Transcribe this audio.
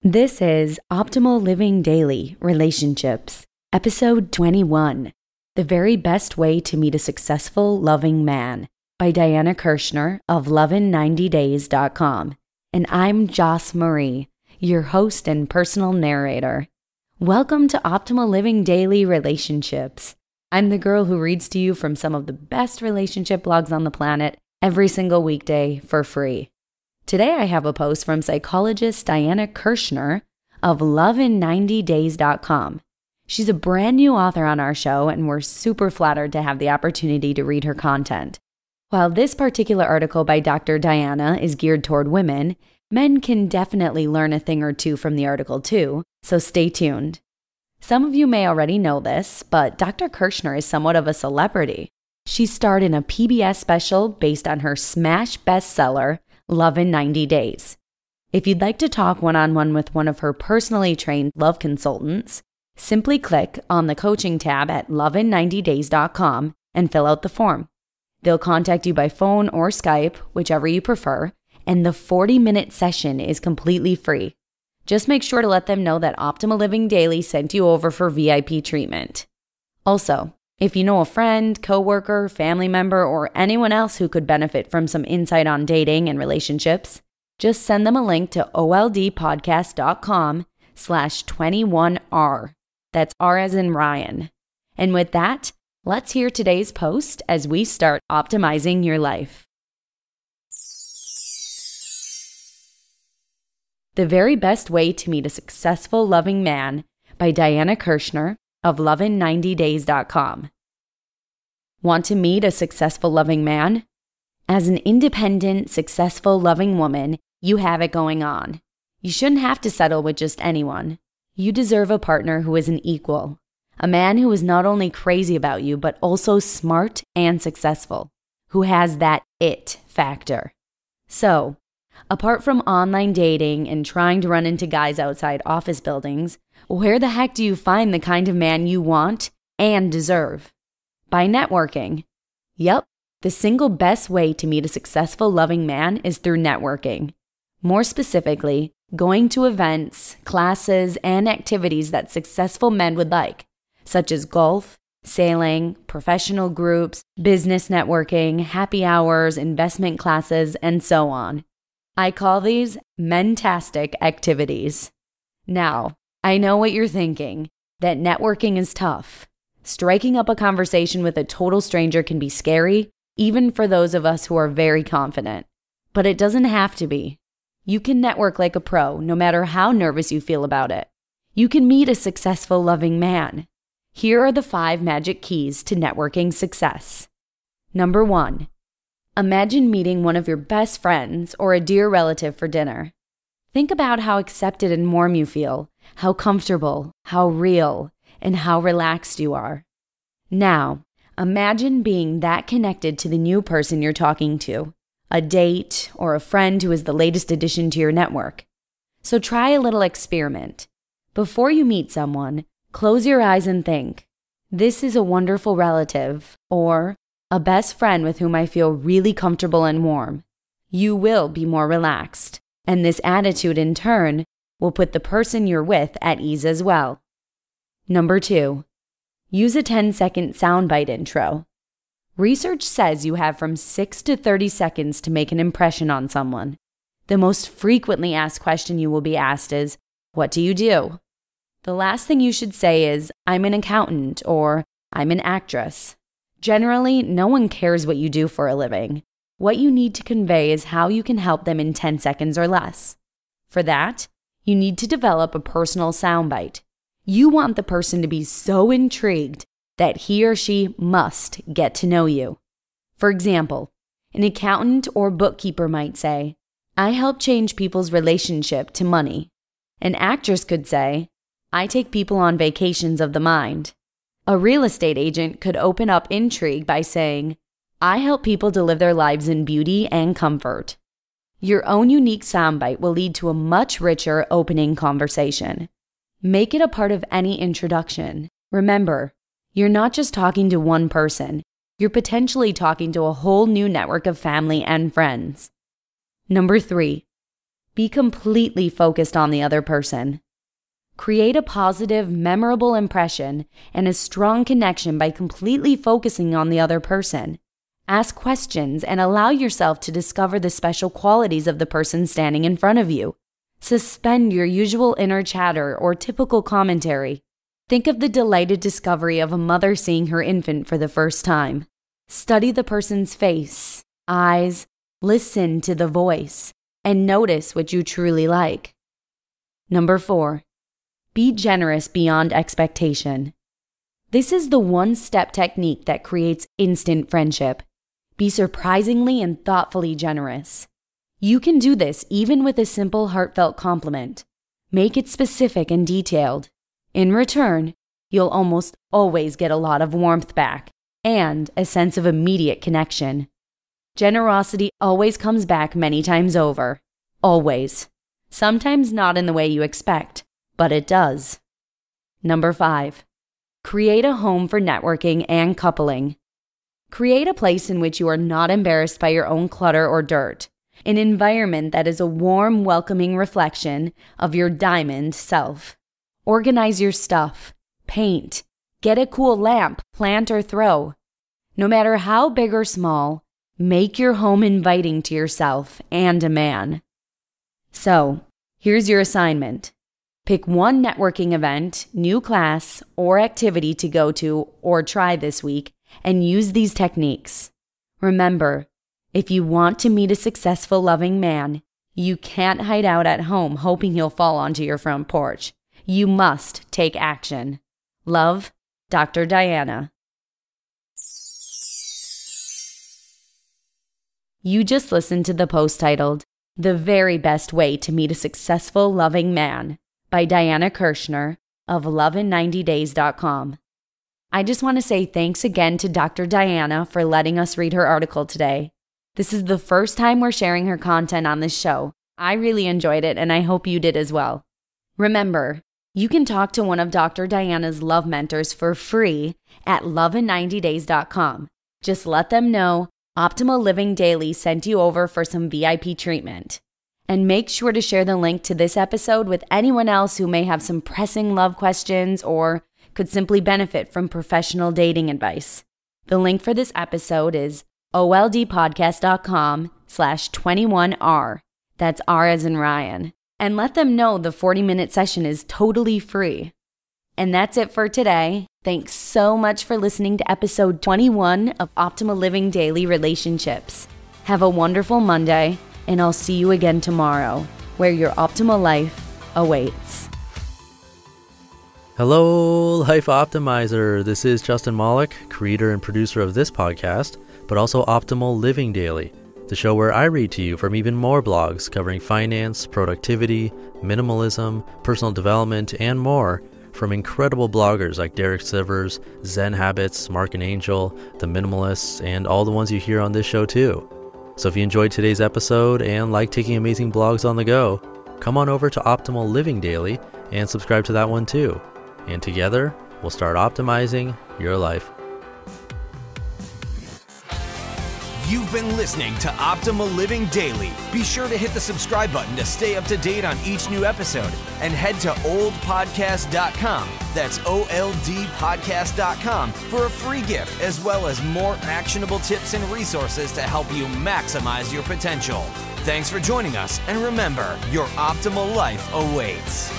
This is Optimal Living Daily Relationships, Episode 21, The Very Best Way to Meet a Successful Loving Man by Diana Kirschner of lovin90days.com. And I'm Joss Marie, your host and personal narrator. Welcome to Optimal Living Daily Relationships. I'm the girl who reads to you from some of the best relationship blogs on the planet every single weekday for free. Today I have a post from psychologist Diana Kirschner of lovin90days.com. She's a brand new author on our show, and we're super flattered to have the opportunity to read her content. While this particular article by Dr. Diana is geared toward women, men can definitely learn a thing or two from the article too, so stay tuned. Some of you may already know this, but Dr. Kirschner is somewhat of a celebrity. She starred in a PBS special based on her smash bestseller, Love in 90 Days. If you'd like to talk one-on-one with one of her personally trained love consultants, simply click on the coaching tab at lovin90days.com and fill out the form. They'll contact you by phone or Skype, whichever you prefer, and the 40-minute session is completely free. Just make sure to let them know that Optimal Living Daily sent you over for VIP treatment. Also, if you know a friend, coworker, family member, or anyone else who could benefit from some insight on dating and relationships, just send them a link to oldpodcast.com/21R. That's R as in Ryan. And with that, let's hear today's post as we start optimizing your life. The Very Best Way to Meet a Successful Loving Man by Diana Kirschner of lovin90days.com. Want to meet a successful loving man? As an independent, successful, loving woman, you have it going on. You shouldn't have to settle with just anyone. You deserve a partner who is an equal, a man who is not only crazy about you, but also smart and successful, who has that it factor. So, apart from online dating and trying to run into guys outside office buildings, where the heck do you find the kind of man you want and deserve? By networking. Yep, the single best way to meet a successful loving man is through networking. More specifically, going to events, classes, and activities that successful men would like, such as golf, sailing, professional groups, business networking, happy hours, investment classes, and so on. I call these mentastic activities. Now, I know what you're thinking, that networking is tough. Striking up a conversation with a total stranger can be scary, even for those of us who are very confident. But it doesn't have to be. You can network like a pro, no matter how nervous you feel about it. You can meet a successful, loving man. Here are the 5 magic keys to networking success. Number 1. Imagine meeting one of your best friends or a dear relative for dinner. Think about how accepted and warm you feel, how comfortable, how real, and how relaxed you are. Now, imagine being that connected to the new person you're talking to, a date or a friend who is the latest addition to your network. So try a little experiment. Before you meet someone, close your eyes and think, this is a wonderful relative, or a best friend with whom I feel really comfortable and warm. You will be more relaxed, and this attitude in turn will put the person you're with at ease as well. Number 2, use a 10-second soundbite intro. Research says you have from 6 to 30 seconds to make an impression on someone. The most frequently asked question you will be asked is, what do you do? The last thing you should say is, I'm an accountant or I'm an actress. Generally, no one cares what you do for a living. What you need to convey is how you can help them in 10 seconds or less. For that, you need to develop a personal soundbite. You want the person to be so intrigued that he or she must get to know you. For example, an accountant or bookkeeper might say, I help change people's relationship to money. An actress could say, I take people on vacations of the mind. A real estate agent could open up intrigue by saying, I help people to live their lives in beauty and comfort. Your own unique soundbite will lead to a much richer opening conversation. Make it a part of any introduction. Remember, you're not just talking to one person. You're potentially talking to a whole new network of family and friends. Number 3, Be completely focused on the other person. Create a positive, memorable impression and a strong connection by completely focusing on the other person. Ask questions and allow yourself to discover the special qualities of the person standing in front of you. Suspend your usual inner chatter or typical commentary. Think of the delighted discovery of a mother seeing her infant for the first time. Study the person's face, eyes, listen to the voice, and notice what you truly like. Number 4. Be generous beyond expectation. This is the one-step technique that creates instant friendship. Be surprisingly and thoughtfully generous. You can do this even with a simple heartfelt compliment. Make it specific and detailed. In return, you'll almost always get a lot of warmth back and a sense of immediate connection. Generosity always comes back many times over. Always. Sometimes not in the way you expect, but it does. Number 5. Create a home for networking and coupling. Create a place in which you are not embarrassed by your own clutter or dirt. An environment that is a warm, welcoming reflection of your diamond self. Organize your stuff. Paint. Get a cool lamp, plant or throw. No matter how big or small, make your home inviting to yourself and a man. So, here's your assignment. Pick one networking event, new class, or activity to go to or try this week and use these techniques. Remember, if you want to meet a successful, loving man, you can't hide out at home hoping he'll fall onto your front porch. You must take action. Love, Dr. Diana. You just listened to the post titled, "The Very Best Way to Meet a Successful, Loving Man" by Diana Kirschner of lovein90days.com. I just want to say thanks again to Dr. Diana for letting us read her article today. This is the first time we're sharing her content on this show. I really enjoyed it, and I hope you did as well. Remember, you can talk to one of Dr. Diana's love mentors for free at lovein90days.com. Just let them know Optimal Living Daily sent you over for some VIP treatment. And make sure to share the link to this episode with anyone else who may have some pressing love questions or could simply benefit from professional dating advice. The link for this episode is oldpodcast.com/21R. That's R as in Ryan. And let them know the 40-minute session is totally free. And that's it for today. Thanks so much for listening to episode 21 of Optimal Living Daily Relationships. Have a wonderful Monday, and I'll see you again tomorrow, where your optimal life awaits. Hello, Life Optimizer. This is Justin Malik, creator and producer of this podcast, but also Optimal Living Daily, the show where I read to you from even more blogs covering finance, productivity, minimalism, personal development, and more from incredible bloggers like Derek Sivers, Zen Habits, Mark and Angel, The Minimalists, and all the ones you hear on this show too. So if you enjoyed today's episode and like taking amazing blogs on the go, come on over to Optimal Living Daily and subscribe to that one too. And together, we'll start optimizing your life. You've been listening to Optimal Living Daily. Be sure to hit the subscribe button to stay up to date on each new episode and head to oldpodcast.com. That's OLDpodcast.com for a free gift as well as more actionable tips and resources to help you maximize your potential. Thanks for joining us, and remember, your optimal life awaits.